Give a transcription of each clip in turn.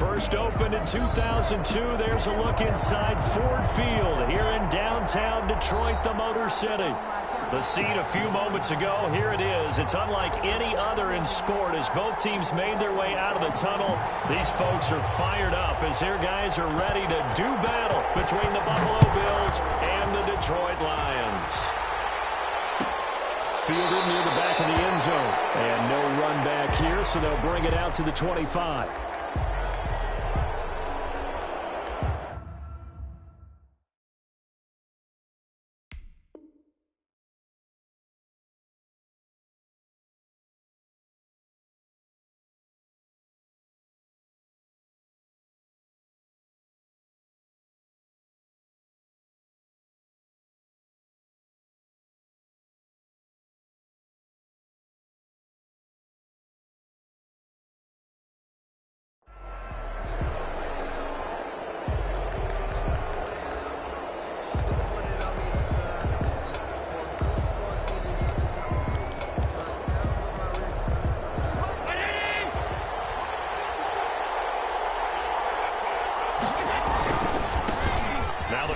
First opened in 2002. There's a look inside Ford Field here in downtown Detroit, the Motor City. The scene a few moments ago, here it is. It's unlike any other in sport as both teams made their way out of the tunnel. These folks are fired up as their guys are ready to do battle between the Buffalo Bills and the Detroit Lions. Fielded near the back of the end zone. And no run back here, so they'll bring it out to the 25.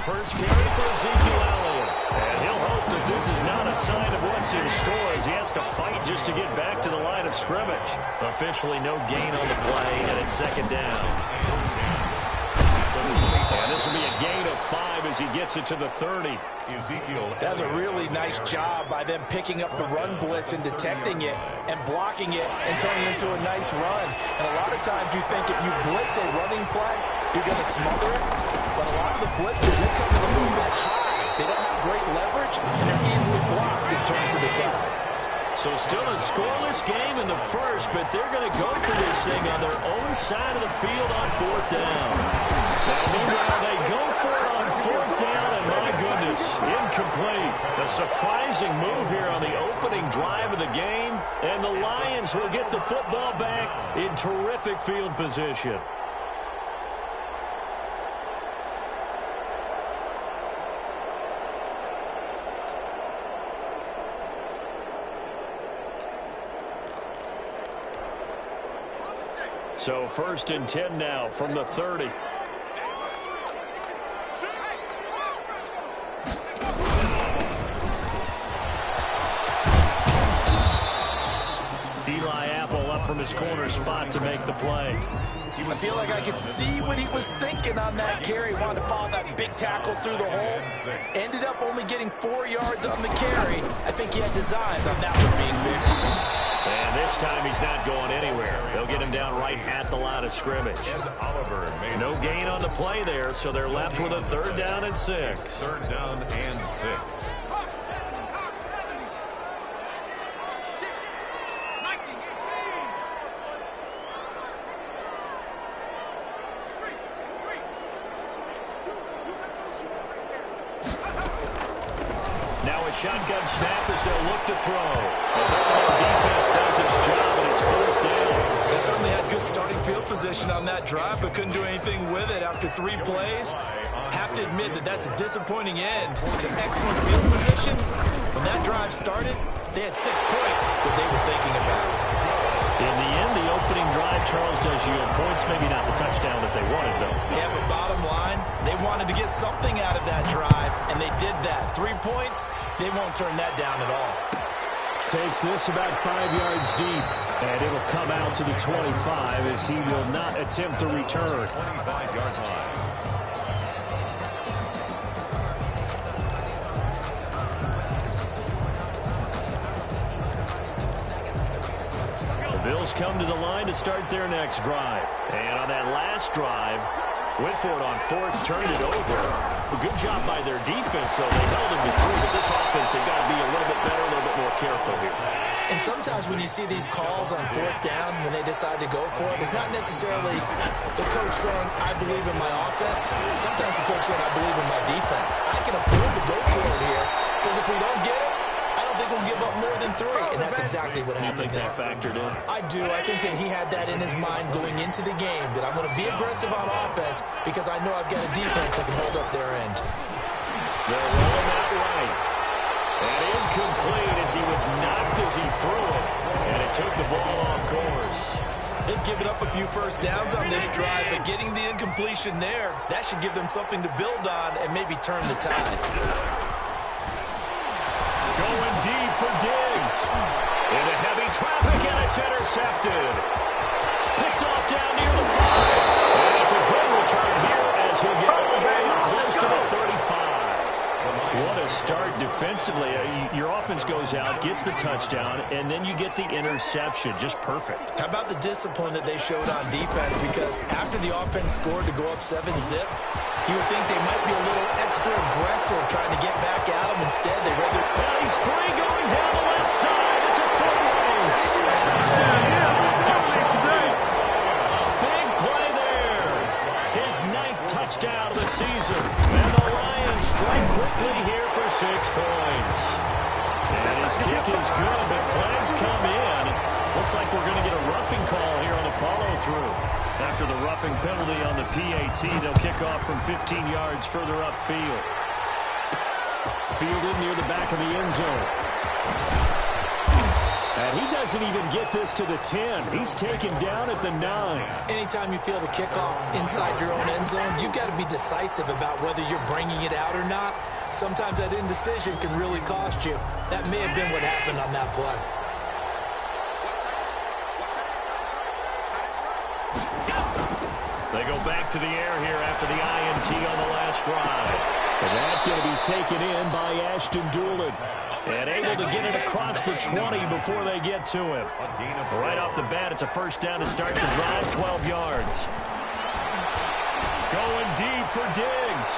First carry for Ezekiel Elliott. And he'll hope that this is not a sign of what's in store as he has to fight just to get back to the line of scrimmage. Officially no gain on the play, and it's second down. And this will be a gain of 5 as he gets it to the 30. That's a really nice job by them picking up the run blitz and detecting it and blocking it and turning it into a nice run. And a lot of times you think if you blitz a running play, you're going to smother it. But a lot of the blitzers, they come in a little bit high. They don't have great leverage, and they're easily blocked and turned to the side. So still a scoreless game in the first, but they're going to go for this thing on their own side of the field on fourth down. Now, meanwhile, they go for it on fourth down, and my goodness, incomplete. A surprising move here on the opening drive of the game, and the Lions will get the football back in terrific field position. So first and 10 now from the 30. Eli Apple up from his corner spot to make the play. I feel like I could see what he was thinking on that carry. Wanted to follow that big tackle through the hole. Ended up only getting 4 yards on the carry. I think he had designs on that one being bigger. And this time he's not going anywhere. They'll get him down right at the line of scrimmage. No gain on the play there, so they're left with a third down and 6. Third down and 6. Shotgun snap as they'll look to throw. The Buffalo defense does its job, and it's fourth down. They certainly had good starting field position on that drive, but couldn't do anything with it after 3 plays. Have to admit that that's a disappointing end to excellent field position. When that drive started, they had 6 points that they were thinking about. In the end, the opening drive, Charles, does yield points. Maybe not the touchdown that they wanted, though. Yeah, but bottom line, they wanted to get something out of that drive, and they did that. 3 points, they won't turn that down at all. Takes this about 5 yards deep, and it'll come out to the 25 as he will not attempt to return. 25-yard line. Bills come to the line to start their next drive. And on that last drive, went for it on fourth, turned it over. A good job by their defense, though. They held him through, but this offense, they've got to be a little bit better, a little bit more careful here. And sometimes when you see these calls on fourth down, when they decide to go for it, it's not necessarily the coach saying, I believe in my offense. Sometimes the coach saying, I believe in my defense. I can afford to go for it here, because if we don't get it, I don't think we'll give up more than 3, and that's exactly what happened there. You think that factored in? I do. I think that he had that in his mind going into the game, that I'm going to be aggressive on offense because I know I've got a defense that can hold up their end. They're rolling that right. And incomplete as he was knocked as he threw it, and it took the ball off course. They've given up a few first downs on this drive, but getting the incompletion there, that should give them something to build on and maybe turn the tide. Going deep for Diggs. Into heavy traffic, and it's intercepted. Picked off down near the 5. And it's a good return here as he'll get all the way close to the 35. What a start defensively. Your offense goes out, gets the touchdown, and then you get the interception. Just perfect. How about the discipline that they showed on defense? Because after the offense scored to go up 7-zip, you would think they might be a little extra aggressive trying to get back at him. Instead, they rather... Well, he's free going down the left side. It's a foot race. Touchdown. Big play there. His 9th touchdown of the season. And the Lions strike quickly here for 6 points. And his kick is good, but flags come in. Looks like we're going to get a roughing call here on the follow-through. After the roughing penalty on the PAT, they'll kick off from 15 yards further upfield. Fielded near the back of the end zone. And he doesn't even get this to the 10. He's taken down at the 9. Anytime you feel the kickoff inside your own end zone, you've got to be decisive about whether you're bringing it out or not. Sometimes that indecision can really cost you. That may have been what happened on that play. They go back to the air here after the INT on the last drive. And that's going to be taken in by Ashton Doolin. And able to get it across the 20 before they get to him. Right off the bat, it's a first down to start the drive, 12 yards. Going deep for Diggs.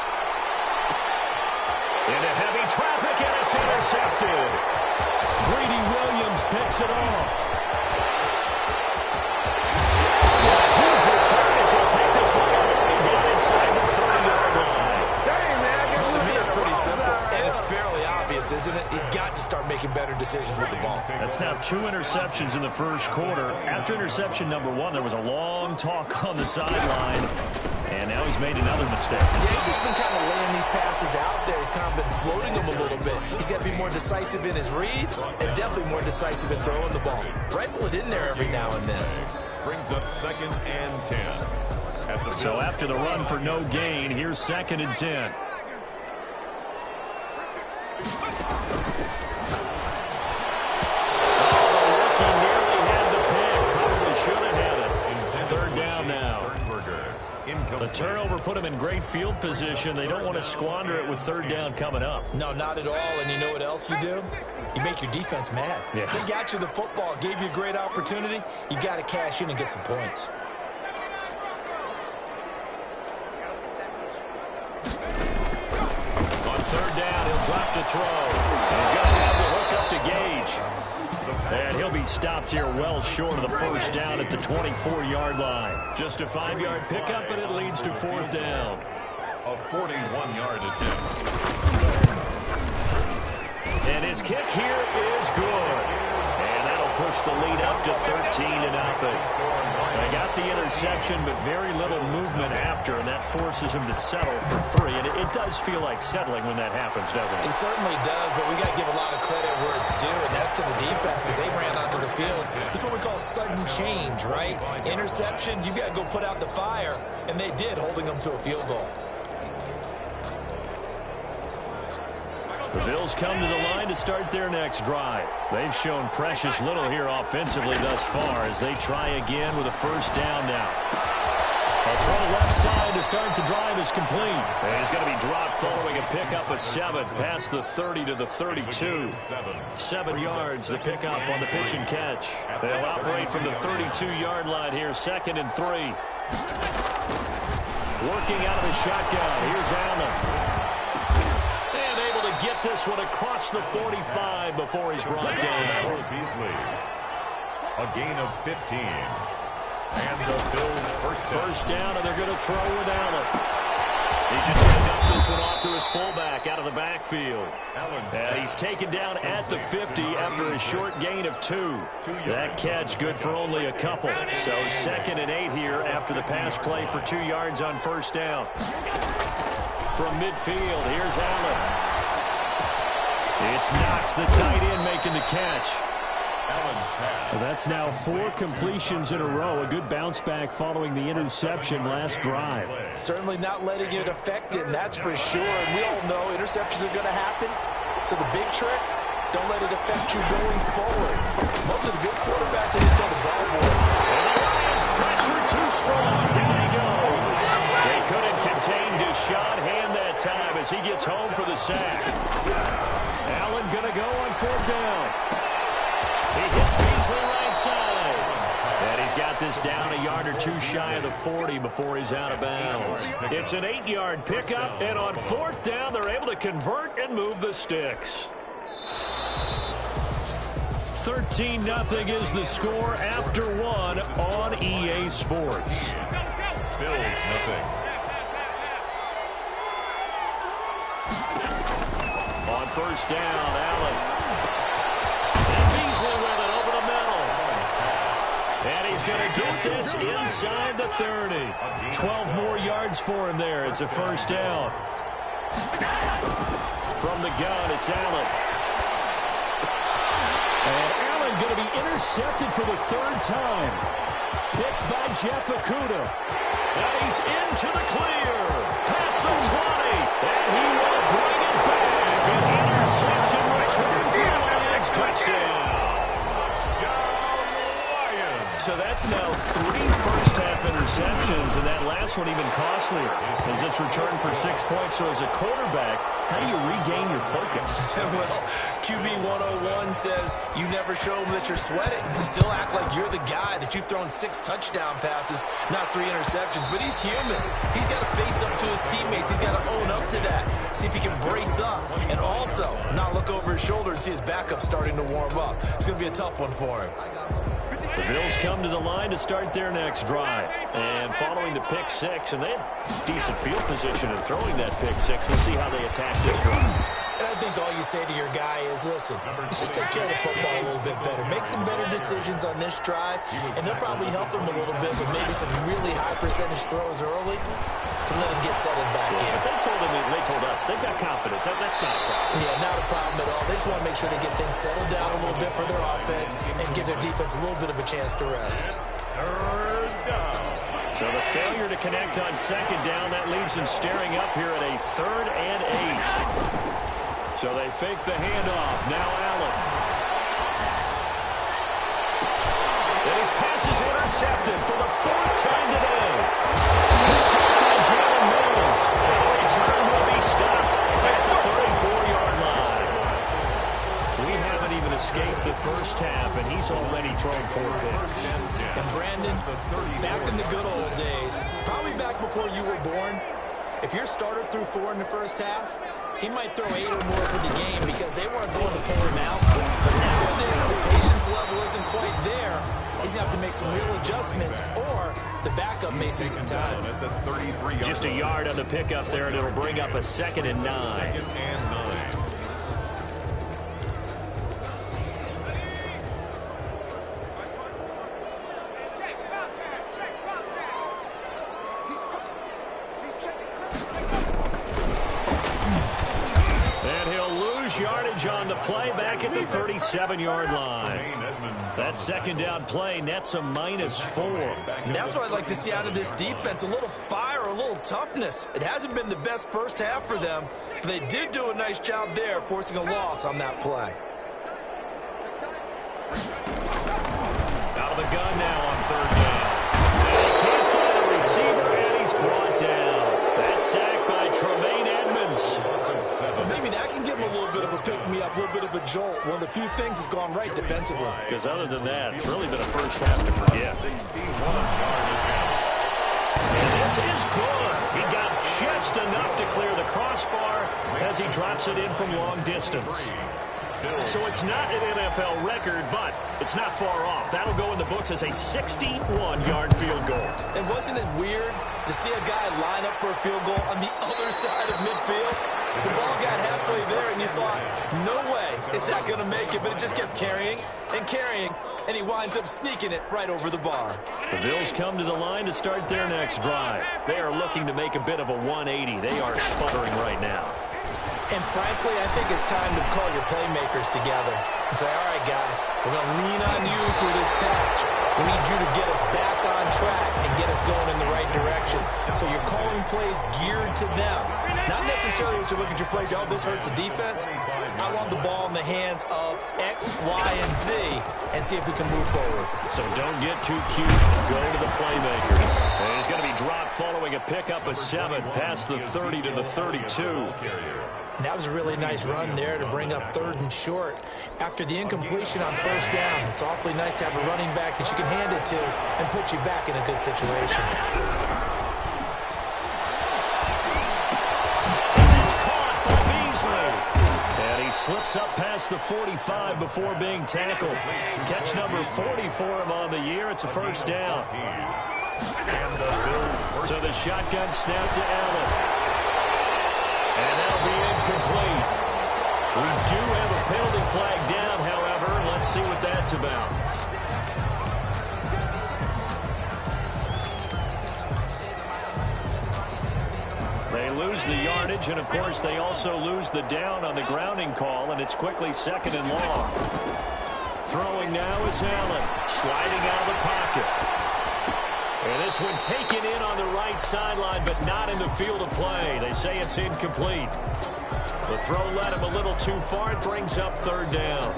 Into heavy traffic, and it's intercepted. Greedy Williams picks it off. Huge return as he'll take this one all the way down inside the 30-yard line. To me, it's pretty simple, and it's fairly obvious, isn't it? He's got to start making better decisions with the ball. That's now 2 interceptions in the first quarter. After interception number 1, there was a long talk on the sideline, and now he's made another mistake. Yeah, he's just been kind of laying these passes out there. He's kind of been floating them a little bit. He's got to be more decisive in his reads and definitely more decisive in throwing the ball. Rifle it in there every now and then. Brings up 2nd and 10. So after the run for no gain, here's 2nd and 10. The turnover put them in great field position. They don't want to squander it with 3rd down coming up. No, not at all. And you know what else you do? You make your defense mad. Yeah. They got you the football, gave you a great opportunity. You got to cash in and get some points. On 3rd down, he'll drop to throw. And he's going to have the hook up to Gage. And he'll be stopped here well short of the first down at the 24-yard line. Just a 5-yard pickup, and it leads to 4th down. A 41-yard attempt. And his kick here is good. And that'll push the lead up to 13-0. They got the interception, but very little movement after, and that forces him to settle for 3. And it does feel like settling when that happens, doesn't it? It certainly does, but we got to give a lot of credit where it's due, and that's to the defense because they ran onto the field. This is what we call sudden change, right? Interception, you got to go put out the fire, and they did, holding them to a field goal. The Bills come to the line to start their next drive. They've shown precious little here offensively thus far as they try again with a first down now. A throw left side to start the drive is complete. And he's going to be dropped following a pickup of 7 past the 30 to the 32. 7 yards, the pickup on the pitch and catch. They'll operate from the 32-yard line here, 2nd and 3. Working out of the shotgun. Here's Allen. Get this one across the 45 before he's brought down. Beasley. A gain of 15. And the Bills first down, and they're going to throw with Allen. He's just going to dump this one off to his fullback out of the backfield. And he's taken down at the 50 after a short gain of 2. That catch good for only a couple. So 2nd and 8 here after the pass play for 2 yards on first down. From midfield, here's Allen. It's Knox, the tight end, making the catch. Well, that's now 4 completions in a row. A good bounce back following the interception last drive. Certainly not letting it affect him, that's for sure. And we all know interceptions are going to happen. So the big trick, don't let it affect you going forward. Most of the good quarterbacks, they just tell the ball boy. And the Lions pressure too strong. Down he goes. They couldn't contain Deshaun Hand that time as he gets home for the sack. Allen going to go on 4th down. He hits Beasley right side. And he's got this down a yard or 2 shy of the 40 before he's out of bounds. It's an 8-yard pickup, and on 4th down, they're able to convert and move the sticks. 13-0 is the score after 1 on EA Sports. Bills, nothing. On 1st down, Allen. And Beasley with it over the middle. And he's going to get this inside the 30. 12 more yards for him there. It's a 1st down. From the gun, it's Allen. And Allen going to be intercepted for the 3rd time. Picked by Jeff Okudah. And he's into the clear. Past the 20. And he will bring it back. An interception return for the Lions. Touchdown. So that's now 3 first-half interceptions, and that last one even costlier as it's returned for 6 points. So as a quarterback, how do you regain your focus? Well, QB 101 says you never show them that you're sweating. Still act like you're the guy, that you've thrown 6 touchdown passes, not 3 interceptions. But he's human. He's got to face up to his teammates. He's got to own up to that, see if he can brace up, and also not look over his shoulder and see his backup starting to warm up. It's going to be a tough one for him. The Bills come to the line to start their next drive. And following the pick 6, and they had decent field position in throwing that pick 6. We'll see how they attack this run. And I think all you say to your guy is, listen, let's just take care of the football a little bit better. Make some better decisions on this drive, and they'll probably help him a little bit with maybe some really high percentage throws early to let him get settled back in. They told us they've got confidence. That's not a problem. Yeah, not a problem at all. They just want to make sure they get things settled down a little bit for their offense and give their defense a little bit of a chance to rest. 3rd down. So the failure to connect on 2nd down, that leaves him staring up here at a 3rd and 8. So they fake the handoff. Now Allen. And his pass is intercepted for the 4th time today. Jalen Mills. And the return will be stopped at the 34-yard line. We haven't even escaped the first half, and he's already thrown 4 picks. And Brandon, back in the good old days, probably back before you were born, if your starter threw 4 in the first half, he might throw 8 or more for the game because they weren't going to pull him out. But nowadays, the patience level isn't quite there. He's going to have to make some real adjustments, or the backup may see some time. Just a yard on the pickup there, and it'll bring up a 2nd and 9. 2nd and 9. And he'll lose yardage on the play back at the 37-yard line. That 2nd down play nets a -4. And that's what I'd like to see out of this defense, a little fire, a little toughness. It hasn't been the best first half for them, but they did do a nice job there, forcing a loss on that play. Out of the gun now on 3rd down. And he can't find a receiver, and he's brought down. That sack by Tremaine Edmonds. Well, maybe that can give him a little bit of a pick-me-up, a little bit of a jolt. One of the few things has gone right defensively. Because other than that, it's really been a first half to forget. And this is good. He got just enough to clear the crossbar as he drops it in from long distance. So it's not an NFL record, but it's not far off. That'll go in the books as a 61-yard field goal. And wasn't it weird to see a guy line up for a field goal on the other side of midfield? The ball got halfway there, and you thought, no way is that going to make it, but it just kept carrying, and he winds up sneaking it right over the bar. The Bills come to the line to start their next drive. They are looking to make a bit of a 180. They are sputtering right now. And frankly, I think it's time to call your playmakers together and say, all right, guys, we're going to lean on you through this patch. We need you to get us back on track and get us going in the right direction. So you're calling plays geared to them. Not necessarily what you look at your plays, oh, this hurts the defense. I want the ball in the hands of X, Y, and Z and see if we can move forward. So don't get too cute. Go to the playmakers. And he's going to be dropped following a pickup of 7 past the 30 to the 32. And that was a really nice run there to bring up 3rd and short. After the incompletion on 1st down, it's awfully nice to have a running back that you can hand it to and put you back in a good situation. It's caught by Beasley. And he slips up past the 45 before being tackled. Catch number 40 for him on the year. It's a 1st down. So the shotgun snap to Allen. And that'll be incomplete. We do have a penalty flag down, however. Let's see what that's about. They lose the yardage, and of course they also lose the down on the grounding call, and it's quickly 2nd and long. Throwing now is Allen, sliding out of the pocket. And this one taken in on the right sideline, but not in the field of play. They say it's incomplete. The throw led him a little too far. It brings up 3rd down.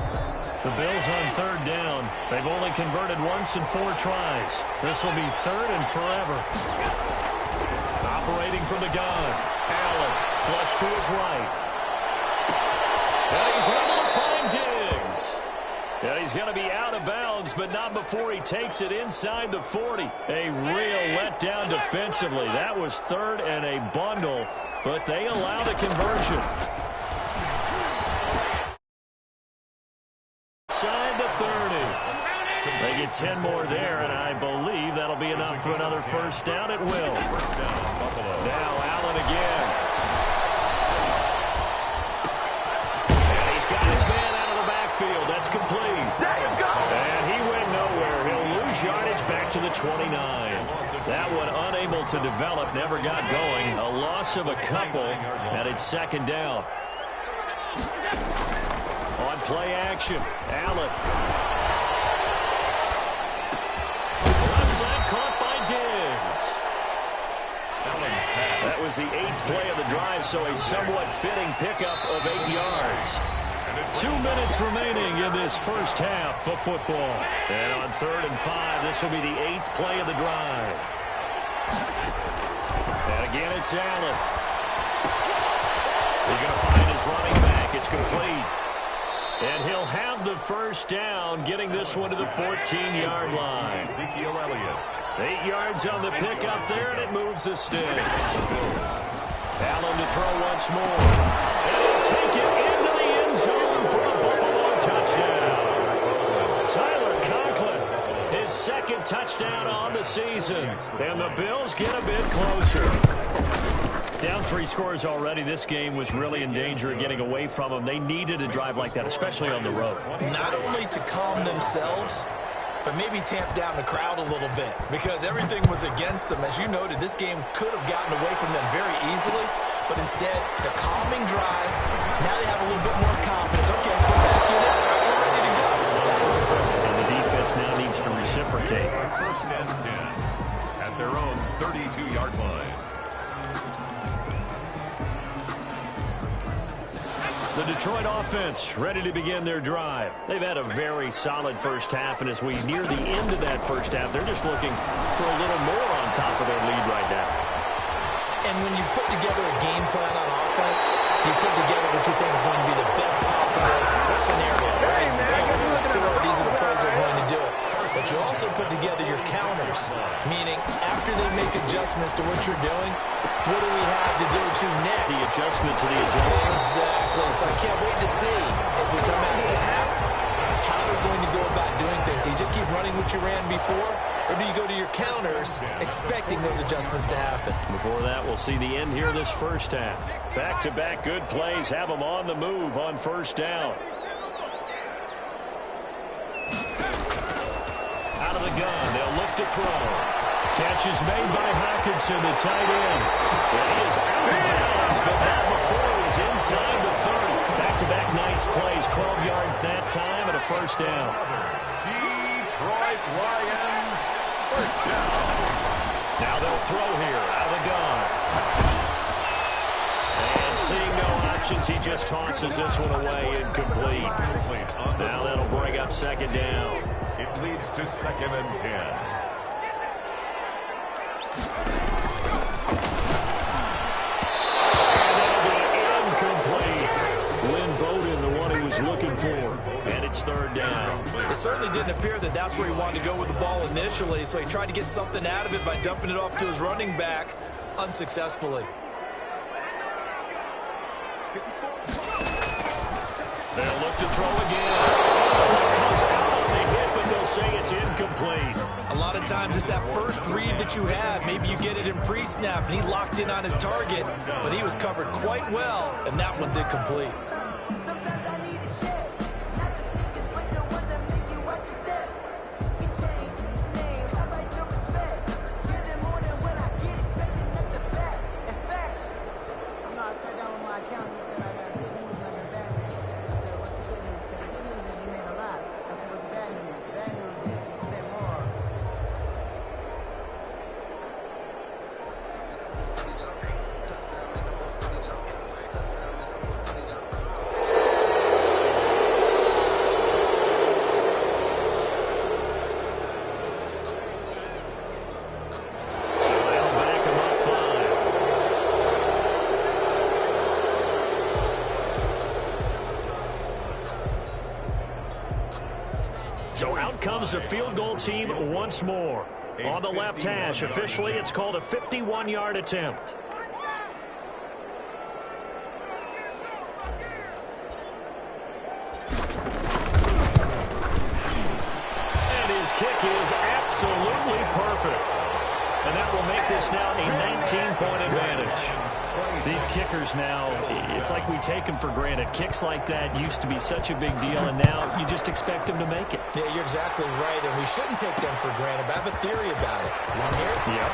The Bills on 3rd down. They've only converted once in 4 tries. This will be 3rd and forever. Operating from the gun. Allen, flush to his right. And he's able to find Diggs. And he's going to be out of bounds, but not before he takes it inside the 40. A real letdown defensively. That was 3rd and a bundle, but they allow the conversion. Inside the 30. They get 10 more there, and I believe that'll be enough for another 1st down. It will. Now Allen again. And he's got his man out of the backfield. That's complete. And he went nowhere. He'll lose yardage back to the 29. That one unable to develop, never got going. A loss of a couple, and it's 2nd down. On play action, Allen. Left side caught by Diggs. That was the 8th play of the drive, so a somewhat fitting pickup of 8 yards. 2 minutes remaining in this 1st half of football. And on 3rd and 5, this will be the 8th play of the drive. And again, it's Allen. He's going to find his running back. It's complete. And he'll have the 1st down, getting this one to the 14-yard line. 8 yards on the pickup there, and it moves the sticks. Allen to throw once more. And he'll take it into the end zone for a Buffalo touchdown. Tyler Conklin, his 2nd touchdown on the season. And the Bills get a bit closer. Down 3 scores already. This game was really in danger of getting away from them. They needed a drive like that, especially on the road. Not only to calm themselves, but maybe tamp down the crowd a little bit, because everything was against them. As you noted, this game could have gotten away from them very easily, but instead, the calming drive, now they have a little bit more confidence. Okay, put back in it. We're ready to go. That was impressive. And the defense now needs to reciprocate. 1st and 10 at their own 32-yard line. The Detroit offense ready to begin their drive. They've had a very solid 1st half, and as we near the end of that 1st half, they're just looking for a little more on top of their lead right now. And when you put together a game plan on offense, you put together what you think is going to be the best possible scenario, right? Hey, we're going to score. These are the plays that are going to do it. But you also put together your counters, meaning after they make adjustments to what you're doing, what do we have to go to next? The adjustment to the adjustment. Exactly. So I can't wait to see if we come out of the half, how they're going to go about doing things. Do you just keep running what you ran before, or do you go to your counters expecting those adjustments to happen? Before that, we'll see the end here this first half. Back-to-back good plays have them on the move on first down. Out of the gun, they'll look to throw. Catch is made by Hawkinson, the tight end. Well, he is out of bounds, but not before he's inside the 30. Back-to-back nice plays, 12 yards that time and a first down. Detroit Lions, first down. Now they'll throw here, out of the gun. And seeing no options, he just tosses this one away incomplete. Now that'll bring up second down. It leads to 2nd and 10. Looking for, and it's third down. It certainly didn't appear that that's where he wanted to go with the ball initially, so he tried to get something out of it by dumping it off to his running back unsuccessfully. They'll look to throw again. It comes out on the hit, but they'll say it's incomplete. A lot of times it's that first read that you have. Maybe you get it in pre-snap, and he locked in on his target, but he was covered quite well, and that one's incomplete. So out comes the field goal team once more. On the left hash, officially it's called a 51-yard attempt. And his kick is absolutely perfect. And that will make this now a 19-point advantage. These kickers now, it's like we take them for granted. Kicks like that used to be such a big deal, and now you just expect them to make it. Yeah, you're exactly right, and we shouldn't take them for granted, but I have a theory about it. You want to hear it? Yep.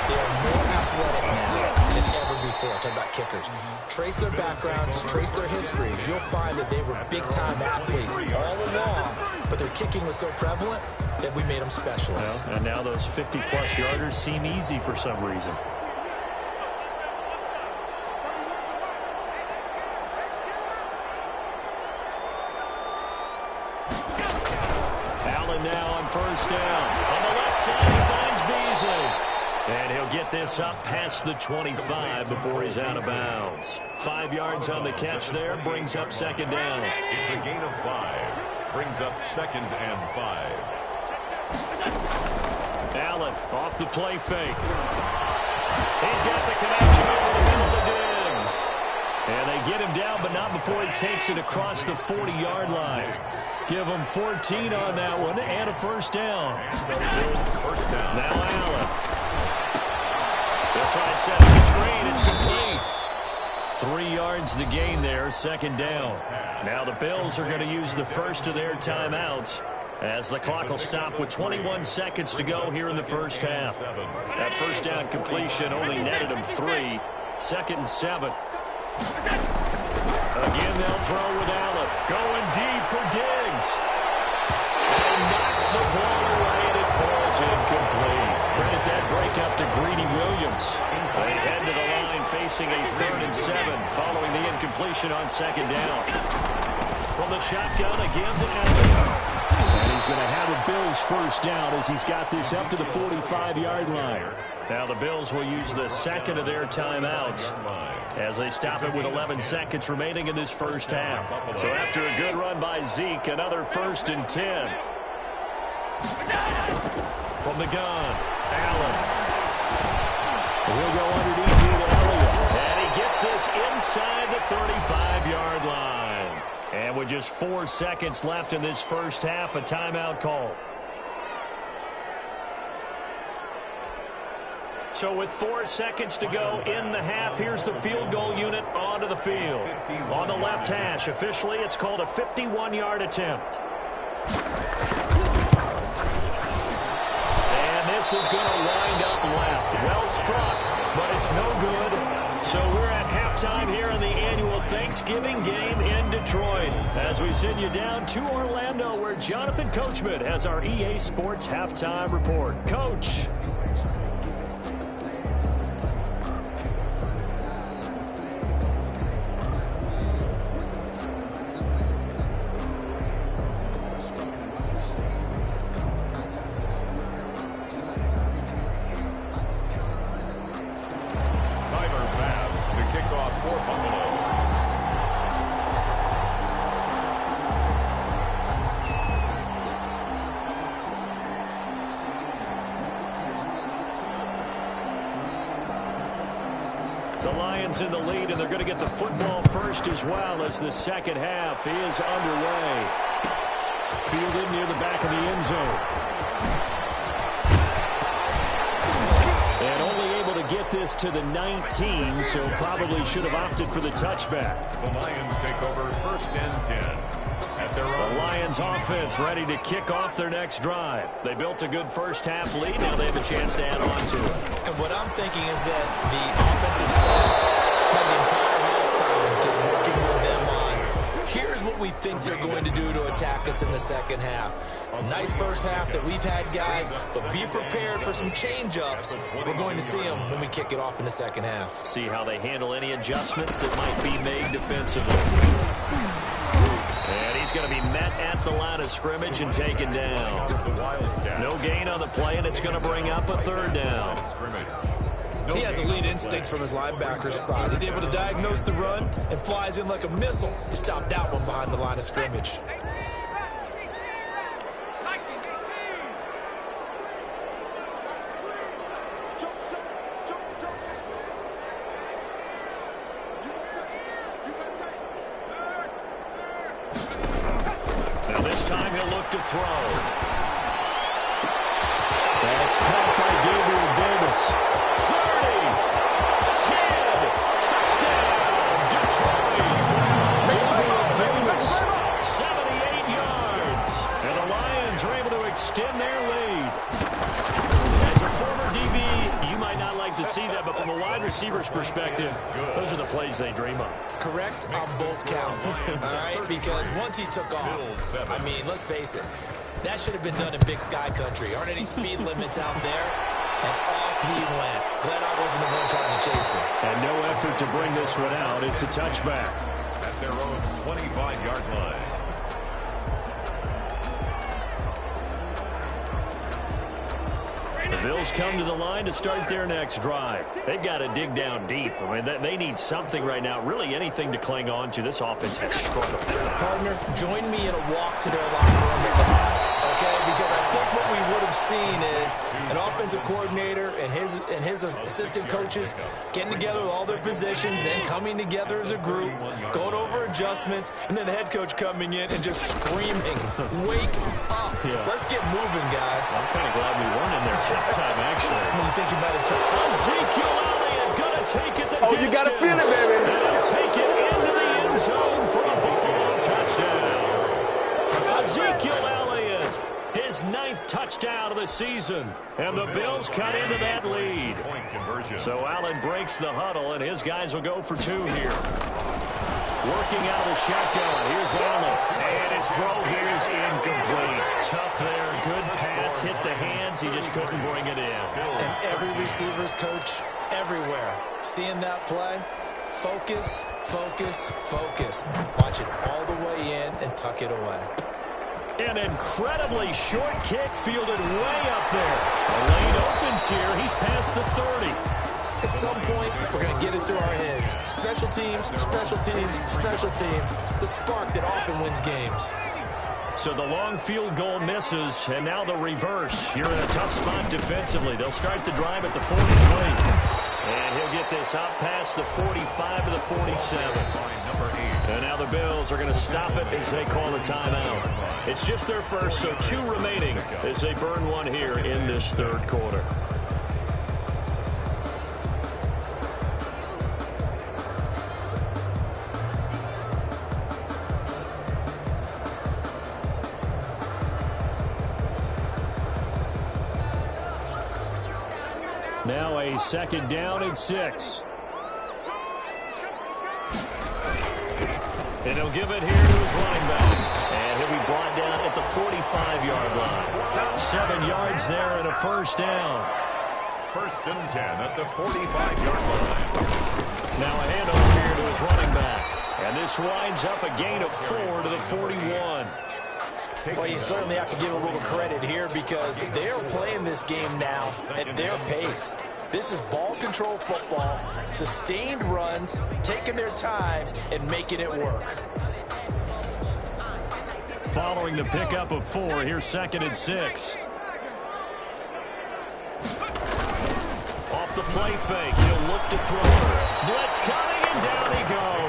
They are more athletic now than ever before. Talking about kickers. Trace their backgrounds, trace their histories. You'll find that they were big-time athletes all along, but their kicking was so prevalent that we made them specialists. Well, and now those 50-plus yarders seem easy for some reason. Now on first down. On the left side, he finds Beasley. And he'll get this up past the 25 before he's out of bounds. 5 yards on the catch there, brings up second down. It's a gain of 5. Brings up 2nd and 5. Allen off the play fake. He's got the connection over the middle to Diggs. And they get him down, but not before he takes it across the 40-yard line. Give him 14 on that one and a first down. First down. Now Allen. They'll try and set up the screen. It's complete. 3 yards the gain there, second down. Now the Bills are going to use the first of their timeouts as the clock will stop with 21 seconds to go here in the first half. That first down completion only netted him 3. 2nd and 7. Again, they'll throw with Allen. Going deep for Diggs. And he knocks the ball away, and it falls incomplete. Credit that breakup to Greedy Williams. They head to the line facing a 3rd and 7 following the incompletion on second down. From the shotgun again to Allen. And he's going to have a Bills first down as he's got this up to the 45-yard line. Now the Bills will use the second of their timeouts as they stop it with 11 seconds remaining in this first half. So after a good run by Zeke, another 1st and 10. From the gun, Allen. He'll go underneath here to Elliott. And he gets this inside the 35-yard line. And with just 4 seconds left in this first half, a timeout call. So with 4 seconds to go in the half, here's the field goal unit onto the field. On the left hash, officially, it's called a 51-yard attempt. And this is going to wind up left. Well struck, but it's no good. So we're at halftime here in the annual Thanksgiving game in Detroit, as we send you down to Orlando, where Jonathan Coachman has our EA Sports halftime report. Coach. In the lead, and they're going to get the football first as well as the second half is underway. Fielded near the back of the end zone. And only able to get this to the 19, so probably should have opted for the touchback. The Lions take over 1st and 10. The Lions offense ready to kick off their next drive. They built a good first half lead. Now they have a chance to add on to it. And what I'm thinking is that the offensive side spent the entire halftime just working with them on, here's what we think they're going to do to attack us in the second half. A nice first half that we've had, guys, but be prepared for some change-ups. We're going to see them when we kick it off in the second half. See how they handle any adjustments that might be made defensively. And he's going to be met at the line of scrimmage and taken down. No gain on the play, and it's going to bring up a 3rd down. He has elite instincts from his linebacker spot. He's able to diagnose the run and flies in like a missile to stop that one behind the line of scrimmage. To throw. That's caught by Gabriel Davis. 30, 10, touchdown, Detroit. Gabriel Davis, 78 yards. And the Lions are able to extend their lead. As a former DB, you might not like to see that, but from a wide receiver's perspective, those are the plays they dream of. Correct on both counts, all right? Because once he took off, I mean, let's face it, that should have been done in Big Sky country. Aren't any speed limits out there? And off he went. Glad I wasn't the one trying to chase him. And no effort to bring this one out. It's a touchback. At their own 25-yard line. The Bills come to the line to start their next drive. They've got to dig down deep. I mean, they need something right now, really anything to cling on to. This offense has struggled. Partner, join me in a walk to their locker room with them, okay? Because I think what we would have seen is an offensive coordinator and his assistant coaches getting together with all their positions, then coming together as a group, going over adjustments, and then the head coach coming in and just screaming, "Wake up. Yeah. Let's get moving, guys." I'm kind of glad we weren't in there halftime, actually. You think you might have took Ezekiel Elliott going to take it the distance. You got to feel it, baby. And take it into the end zone for a Buffalo touchdown. Ezekiel Elliott, his 9th touchdown of the season. And the Bills cut into that lead. So Allen breaks the huddle, and his guys will go for 2 here. Working out of the shotgun. Here's Allen. And his throw here is incomplete. Tough there. Good pass. Hit the hands. He just couldn't bring it in. And every receiver's coach everywhere, seeing that play, focus, focus, focus. Watch it all the way in and tuck it away. An incredibly short kick fielded way up there. The lane opens here. He's past the 30. At some point, we're going to get it through our heads. Special teams, special teams, special teams. The spark that often wins games. So the long field goal misses, and now the reverse. You're in a tough spot defensively. They'll start the drive at the 43. And he'll get the this up past the 45 to the 47. And now the Bills are going to stop it as they call a timeout. It's just their first, so 2 remaining as they burn one here in this third quarter. Now a second down and 6. And he'll give it here to his running back. And he'll be brought down at the 45-yard line. 7 yards there and a first down. First and 10 at the 45-yard line. Now a handoff here to his running back. And this winds up a gain of 4 to the 41. Well, you certainly have to give a little credit here because they're playing this game now at their pace. This is ball control football, sustained runs, taking their time, and making it work. Following the pickup of 4, here's second and 6. Off the play fake, he'll look to throw. Blitz coming, and down he goes.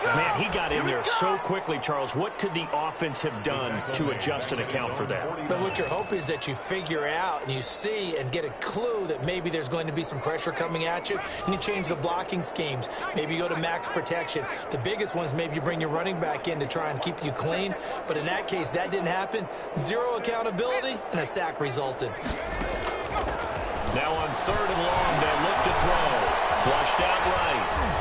Man, he got in there so quickly, Charles. What could the offense have done to adjust and account for that? But what you're hoping is that you figure out and you see and get a clue that maybe there's going to be some pressure coming at you, and you change the blocking schemes. Maybe you go to max protection. The biggest ones, maybe you bring your running back in to try and keep you clean. But in that case, that didn't happen. 0 accountability, and a sack resulted. Now on 3rd and long, they look to throw. Flushed out right.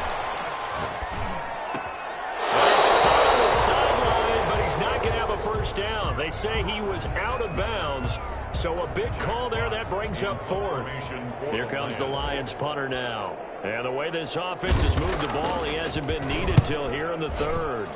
Not going to have a first down. They say he was out of bounds. So a big call there. That brings up 4th. Here comes the Lions punter now. And the way this offense has moved the ball, he hasn't been needed till here in the 3rd.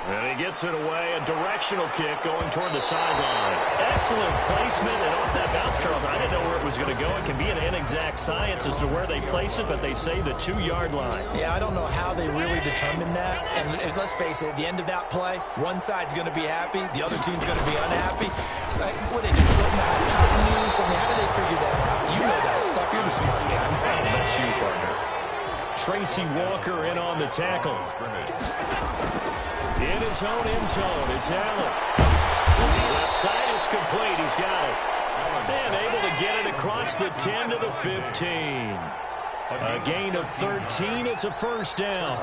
And he gets it away. A directional kick going toward the sideline. Excellent placement. And off that bounce, Charles, I didn't know where it was going to go. It can be an inexact science as to where they place it, but they say the 2-yard line. Yeah, I don't know how they really determined that. And let's face it, at the end of that play, one side's going to be happy, the other team's going to be unhappy. It's like, what, they do shorten the hypotenuse? I mean, how do they figure that out? You know that stuff. You're the smart guy. Well, that's you, partner. Tracy Walker in on the tackle. In his own end zone, it's Allen. Left side, it's complete. He's got it. And able to get it across the 10 to the 15. A gain of 13. It's a first down.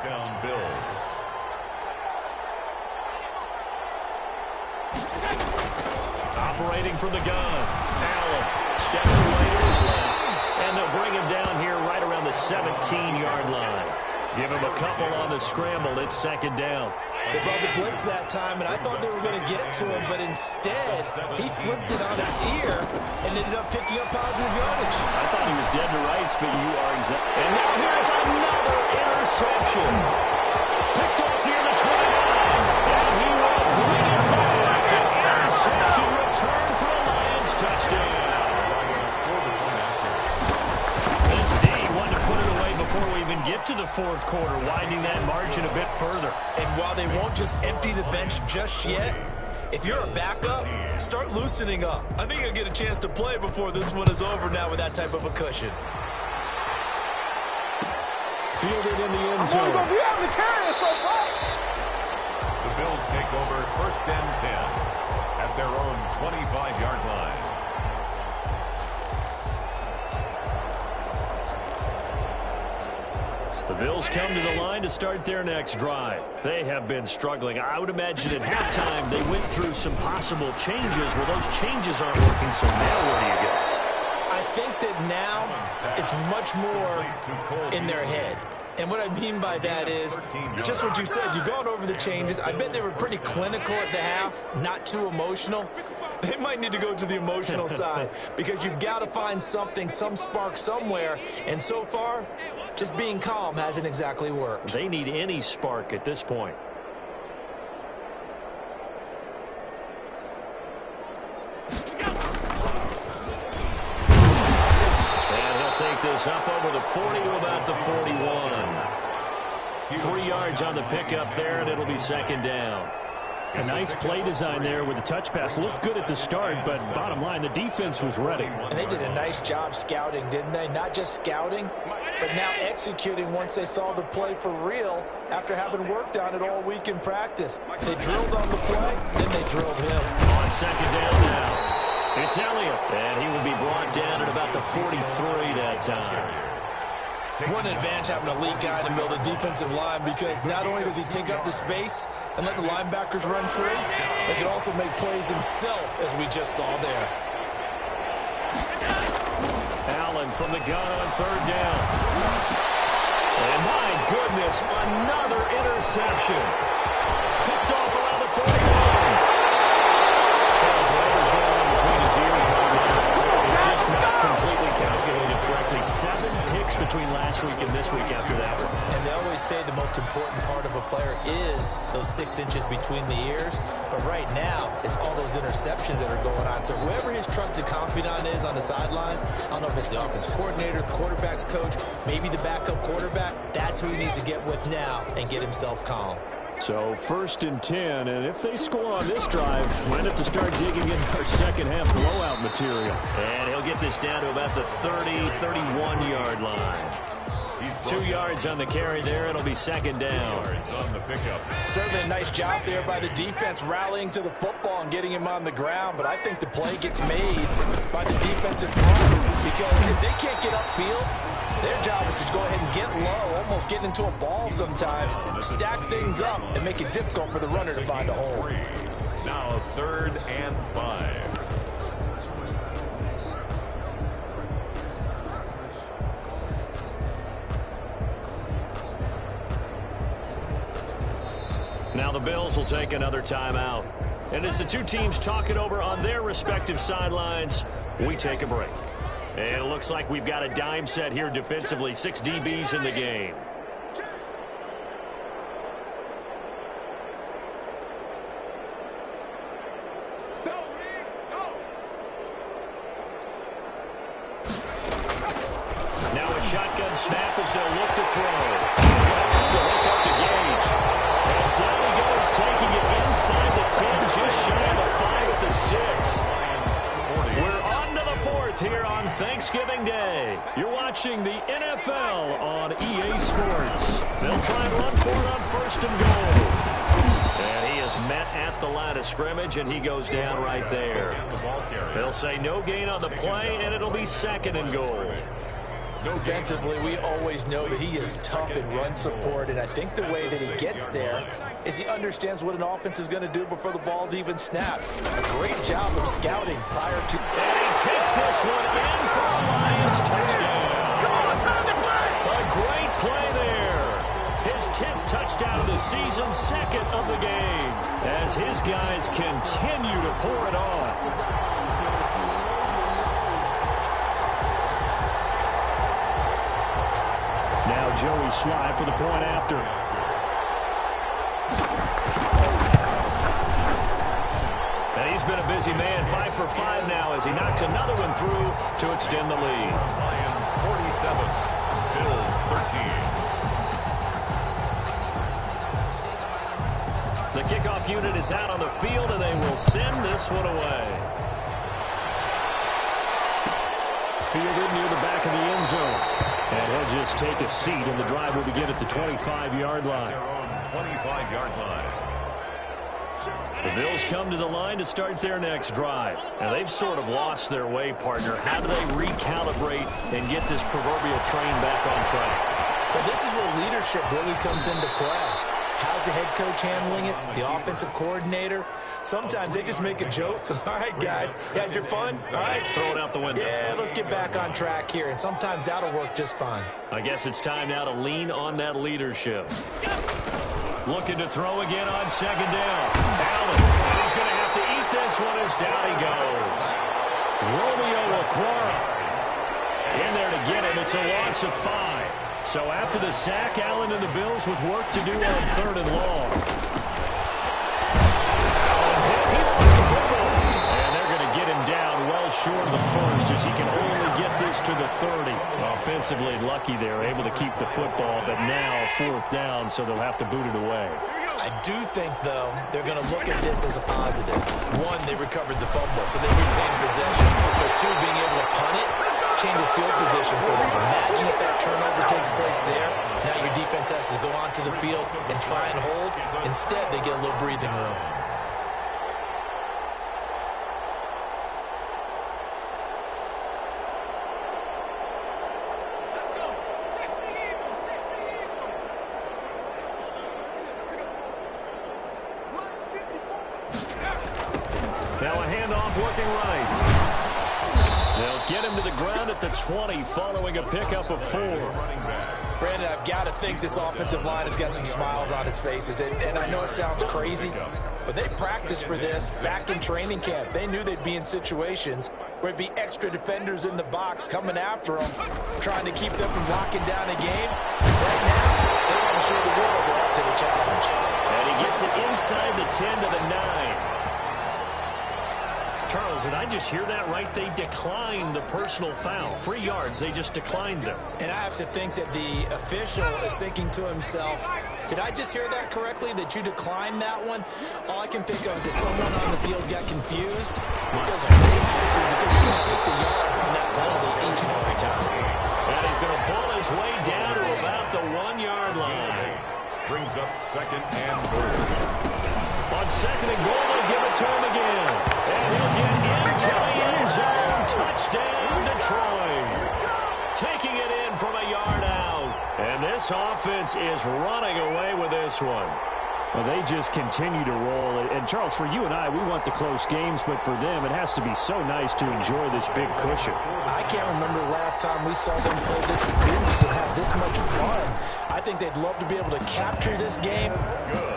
Operating from the gun. Allen steps away to his left. And they'll bring him down here right around the 17-yard line. Give him a couple on the scramble. It's second down. They brought the blitz that time, and I thought they were going to get to him, but instead, he flipped it on its ear and ended up picking up positive yardage. I thought he was dead to rights, but you are exact. And now here's another interception. Picked off near the 29. And he will bring it back. An interception return for a Lions touchdown. This D wanted to put it away before we even get to the 4th quarter, widening that margin a bit further. And while they won't just empty the bench just yet, if you're a backup, start loosening up. I think you'll get a chance to play before this one is over now with that type of a cushion. Fielded in the end zone. The Bills take over 1st and 10 at their own 25-yard line. The Bills come to the line to start their next drive. They have been struggling. I would imagine at halftime they went through some possible changes. Well, those changes aren't working, so now where do you go? I think that now it's much more in their head. And what I mean by that is just what you said. You've gone over the changes. I bet they were pretty clinical at the half, not too emotional. They might need to go to the emotional side because you've got to find something, some spark somewhere. And so far, just being calm hasn't exactly worked. They need any spark at this point. And he'll take this up over the 40 to about the 41. 3 yards on the pickup there, and it'll be second down. A nice play design there with the touch pass. Looked good at the start, but bottom line, the defense was ready. And they did a nice job scouting, didn't they? Not just scouting, but now executing once they saw the play for real after having worked on it all week in practice. They drilled on the play, then they drilled him. On second down now, it's Elliott, and he will be brought down at about the 43 that time. What an advantage having a lead guy in the middle of the defensive line, because not only does he take up the space and let the linebackers run free, but he can also make plays himself, as we just saw there. Allen from the gun on third down. And my goodness, another interception. Picked off around the 41. Charles Webber's going on between his ears right now. It's just not completely calculated correctly. 7 picks between last week and this week after that one. And they always say the most important part of a player is those 6 inches between the ears. But right now, it's all those interceptions that are going on. So whoever his trusted confidant is on the sidelines, I don't know if it's the offense coordinator, the quarterback's coach, maybe the backup quarterback, that's who he needs to get with now and get himself calm. So 1st and 10, and if they score on this drive, might have to start digging into our second half blowout material. And he'll get this down to about the 30, 31-yard line. 2 yards on the carry there. It'll be second down. On the pickup. Certainly a nice job there by the defense rallying to the football and getting him on the ground, but I think the play gets made by the defensive front, because if they can't get upfield, their job is to go ahead and get low, almost get into a ball sometimes, stack things up, and make it difficult for the runner to find a hole. Now 3rd and 5. Now the Bills will take another timeout. And as the two teams talk it over on their respective sidelines, we take a break. And it looks like we've got a dime set here defensively. 6 DBs in the game. Now a shotgun snap as they'll look to throw. He's got room to hook up to Gage. And down he goes, taking it inside the 10, just shy of the 5 at the 6. We're on to the 4th here on Thanksgiving Day. You're watching the NFL on EA Sports. They'll try and run for it on 1st and goal. And he is met at the line of scrimmage, and he goes down right there. They'll say no gain on the play, and it'll be 2nd and goal. Defensively, we always know that he is tough in run support, and I think the way that he gets there is he understands what an offense is going to do before the ball's even snapped. A great job of scouting prior to... And he takes this one in for a Lions touchdown. A great play there. His 10th touchdown of the season, 2nd of the game, as his guys continue to pour it on. Now Joey Sly for the point after. And he's been a busy man, 5 for 5 now as he knocks another one through to extend the lead. Lions 47, Bills 13. The kickoff unit is out on the field, and they will send this one away. Fielded near the back of the end zone. And he'll just take a seat, and the drive will begin at the 25-yard line. Their own 25-yard line. The Bills come to the line to start their next drive. Now, they've sort of lost their way, partner. How do they recalibrate and get this proverbial train back on track? Well, this is where leadership really comes into play. How's the head coach handling it? The offensive coordinator? Sometimes they just make a joke. All right, guys, you had your fun? All right. Throw it out the window. Yeah, let's get back on track here. And sometimes that'll work just fine. I guess it's time now to lean on that leadership. Looking to throw again on 2nd down. Allen, and he's going to have to eat this one as down he goes. Romeo Okwara in there to get him. It's a loss of 5. So after the sack, Allen and the Bills with work to do on 3rd and long. He lost the football. And they're going to get him down well short of the 1st as he can only get this to the 30. Offensively lucky they're able to keep the football, but now 4th down, so they'll have to boot it away. I do think, though, they're going to look at this as a positive. 1, they recovered the fumble, so they retained possession. But 2, being able to punt it changes field position for them. Imagine if that turnover takes place there. Now your defense has to go onto the field and try and hold. Instead, they get a little breathing room. Now a handoff working right. They'll get him to the ground at the 20 following a pickup of 4. Brandon, I've got to think this offensive line has got some smiles on its faces. And I know it sounds crazy, but they practiced for this back in training camp. They knew they'd be in situations where there'd be extra defenders in the box coming after them, trying to keep them from locking down a game. Right now, they want to show the world they're up to the challenge. And he gets it inside the 10 to the 9. Charles, did I just hear that right? They declined the personal foul. 3 yards, they just declined them. And I have to think that the official is thinking to himself, did I just hear that correctly, that you declined that one? All I can think of is that someone on the field got confused because they had to, because you're going to take the yards on that penalty each and every time. And he's going to ball his way down to about the 1-yard line. Brings up 2nd and goal. On 2nd and goal, they'll give it to him again. And he'll get into the end zone. Touchdown, Detroit. Taking it in from a yard out. And this offense is running away with this one. Well, they just continue to roll. And, Charles, for you and I, we want the close games, but for them, it has to be so nice to enjoy this big cushion. I can't remember the last time we saw them play this loose and have this much fun. I think they'd love to be able to capture this game,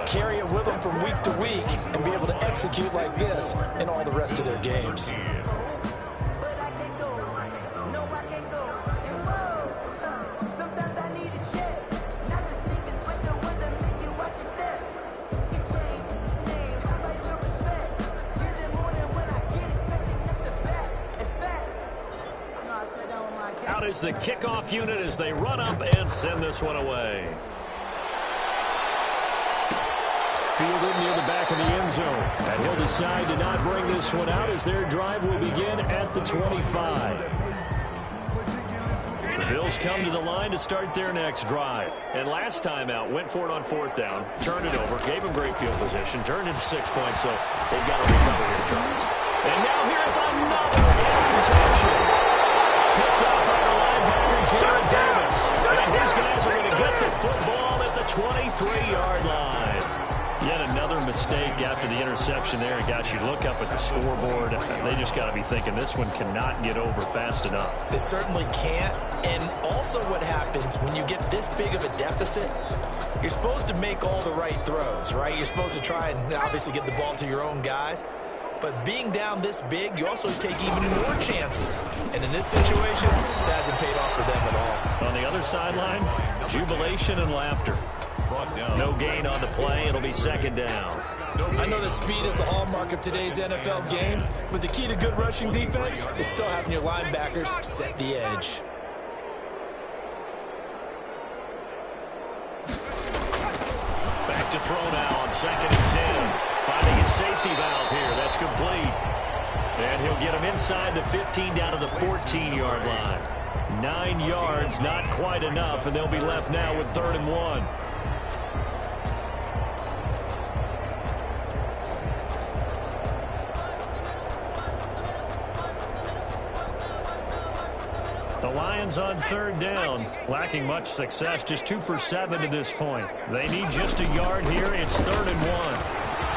carry it with them from week to week, and be able to execute like this in all the rest of their games. Out is the kickoff unit as they run up and send this one away. Fielded near the back of the end zone. And he'll decide to not bring this one out as their drive will begin at the 25. The Bills come to the line to start their next drive. And last time out, went for it on 4th down, turned it over, gave them great field position, turned it 6 points, so they've got to recover here, Charles. And now here's another interception. Picked up by the linebacker, Jared Davis. And his guys are going to get the football at the 23-yard line. Yet another mistake after the interception there. And gosh, you look up at the scoreboard, they just got to be thinking this one cannot get over fast enough. It certainly can't. And also what happens when you get this big of a deficit, you're supposed to make all the right throws, right? You're supposed to try and obviously get the ball to your own guys. But being down this big, you also take even more chances. And in this situation, it hasn't paid off for them at all. On the other sideline, jubilation and laughter. No gain on the play. It'll be 2nd down. I know that speed is the hallmark of today's NFL game, but the key to good rushing defense is still having your linebackers set the edge. Back to throw now on 2nd and 10. Finding his safety valve here. That's complete. And he'll get him inside the 15 down to the 14-yard line. 9 yards, not quite enough, and they'll be left now with 3rd and 1. The Lions on 3rd down, lacking much success, just 2 for 7 to this point. They need just a yard here. It's 3rd and 1.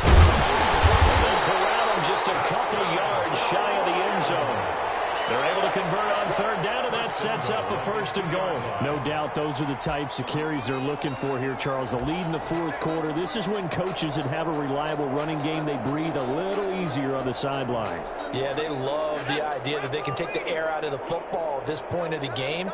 And they corral him just a couple of yards shy of the end zone. They're able to convert on 3rd down, and that sets up a 1st and goal. No doubt those are the types of carries they're looking for here, Charles. The lead in the 4th quarter. This is when coaches that have a reliable running game, they breathe a little easier on the sideline. Yeah, they love the idea that they can take the air out of the football at this point of the game.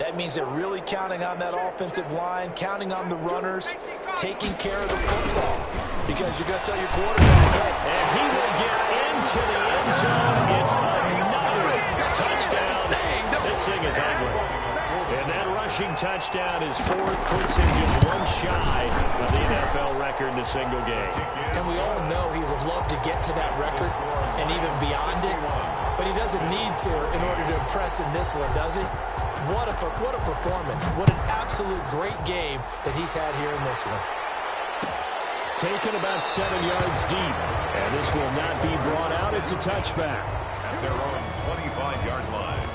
That means they're really counting on that offensive line, counting on the runners, taking care of the football. Because you're going to tell your quarterback, hey, and he will get into the end zone. It's another touchdown. This thing is ugly. And that rushing touchdown is 4th, puts him just 1 shy of the NFL record in a single game. And we all know he would love to get to that record and even beyond it. but he doesn't need to in order to impress in this one, does he? What a performance. What an absolute great game that he's had here in this one. Taken about 7 yards deep. And this will not be brought out. It's a touchback. At their own 25-yard line.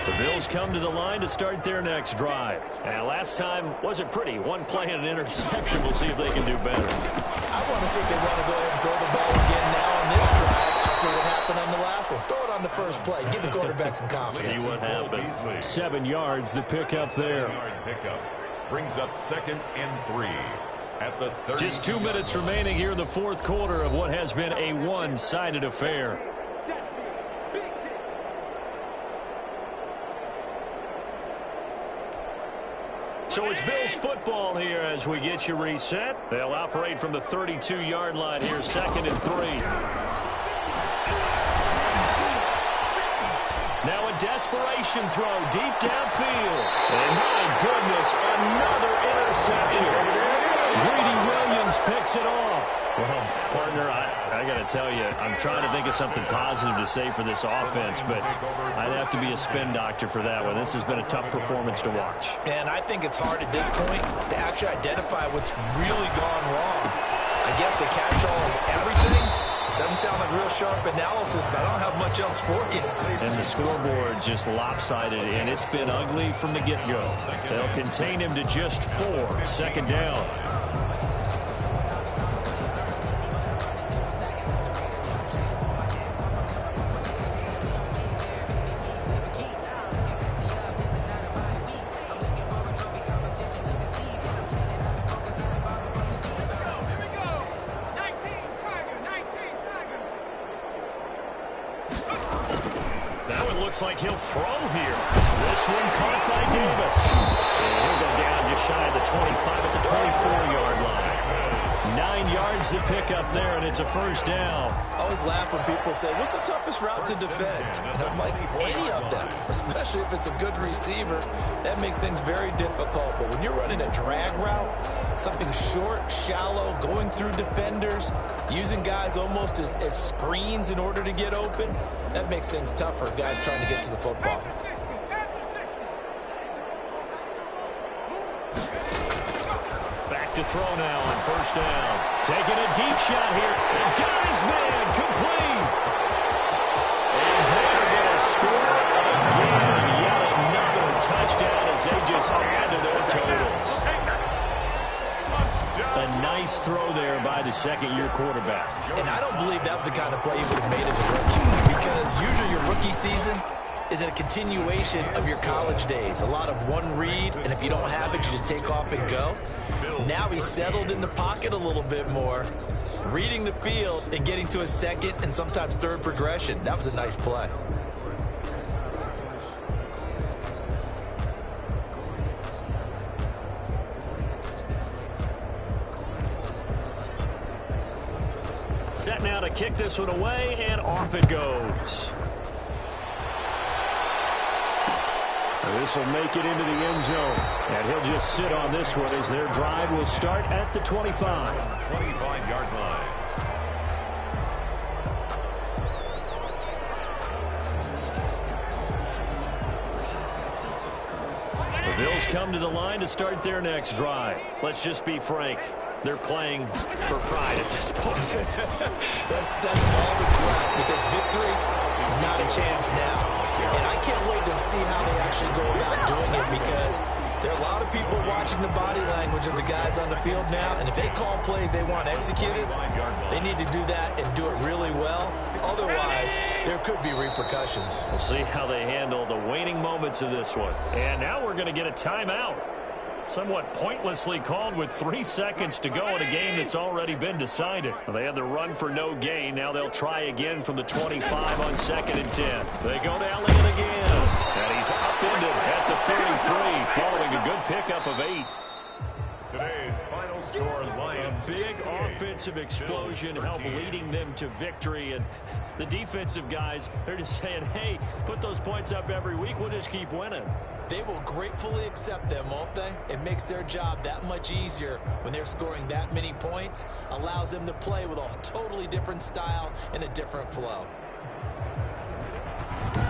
The Bills come to the line to start their next drive. And last time wasn't pretty. One play and an interception. We'll see if they can do better. I want to see if they want to go ahead and throw the ball again now on this drive after what happened on the last one. Throw it on the first play. Give the quarterback some confidence. See what happens. 7 yards, the pickup there. Pickup brings up 2nd and 3 at the 30. Just 2 minutes remaining here in the fourth quarter of what has been a one-sided affair. So it's Bills football here as we get you reset. They'll operate from the 32-yard line here, 2nd and 3. Now a desperation throw deep downfield. And my goodness, another interception. Greedy Williams picks it off. Well, partner, I got to tell you, I'm trying to think of something positive to say for this offense, but I'd have to be a spin doctor for that one. This has been a tough performance to watch. And I think it's hard at this point to actually identify what's really gone wrong. I guess the catch-all is everything. Doesn't sound like real sharp analysis, but I don't have much else for you. And the scoreboard just lopsided, and it's been ugly from the get-go. They'll contain him to just 4, 2nd down. Looks like he'll throw here. This one caught by Davis. And he'll go down just shy of the 25 at the 24-yard line. 9 yards to pick up there, and it's a first down. I always laugh when people say, what's the toughest route to defend? And I'm like, any of them, especially if it's a good receiver. That makes things very difficult. But when you're running a drag route, something short, shallow, going through defenders, using guys almost as screens in order to get open, that makes things tough for guys trying to get to the football. Back to throw now on first down. Taking a deep shot here. And got his man complete. And they're going to score again. Yet another touchdown as they just add to their totals. A nice throw there by the second-year quarterback. And I don't believe that was the kind of play you would have made as a rookie, because usually your rookie season is a continuation of your college days. A lot of one read, and if you don't have it, you just take off and go. Now he's settled in the pocket a little bit more, reading the field and getting to a second and sometimes third progression. That was a nice play. Set now to kick this one away, and off it goes. This will make it into the end zone. And he'll just sit on this one as their drive will start at the 25. 25-yard line. The Bills come to the line to start their next drive. Let's just be frank. They're playing for pride at this point. that's all that's left, because victory is not a chance now. And I can't wait to see how they actually go about doing it, because there are a lot of people watching the body language of the guys on the field now, and if they call plays they want executed, they need to do that and do it really well. Otherwise, there could be repercussions. We'll see how they handle the waning moments of this one. And now we're going to get a timeout. Somewhat pointlessly called with 3 seconds to go in a game that's already been decided. Well, they had the run for no gain. Now they'll try again from the 25 on 2nd and 10. They go to Elliott again. And he's upended at the 33 following a good pickup of 8. Today's final score, Lions. Big offense offensive explosion help leading them to victory. And the defensive guys, they're just saying, hey, put those points up every week. We'll just keep winning. They will gratefully accept them, won't they? It makes their job that much easier when they're scoring that many points. Allows them to play with a totally different style and a different flow.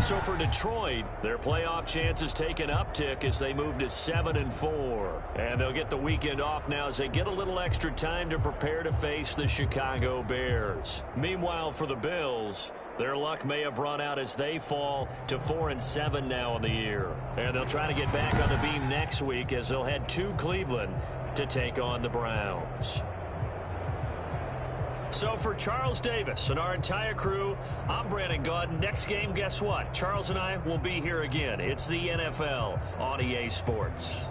So for Detroit, their playoff chances take an uptick as they move to 7-4. And they'll get the weekend off now as they get a little extra time to prepare to face the Chicago Bears. Meanwhile, for the Bills, their luck may have run out as they fall to 4-7 now in the year. And they'll try to get back on the beam next week as they'll head to Cleveland to take on the Browns. So for Charles Davis and our entire crew, I'm Brandon Gaudin. Next game, guess what? Charles and I will be here again. It's the NFL on EA Sports.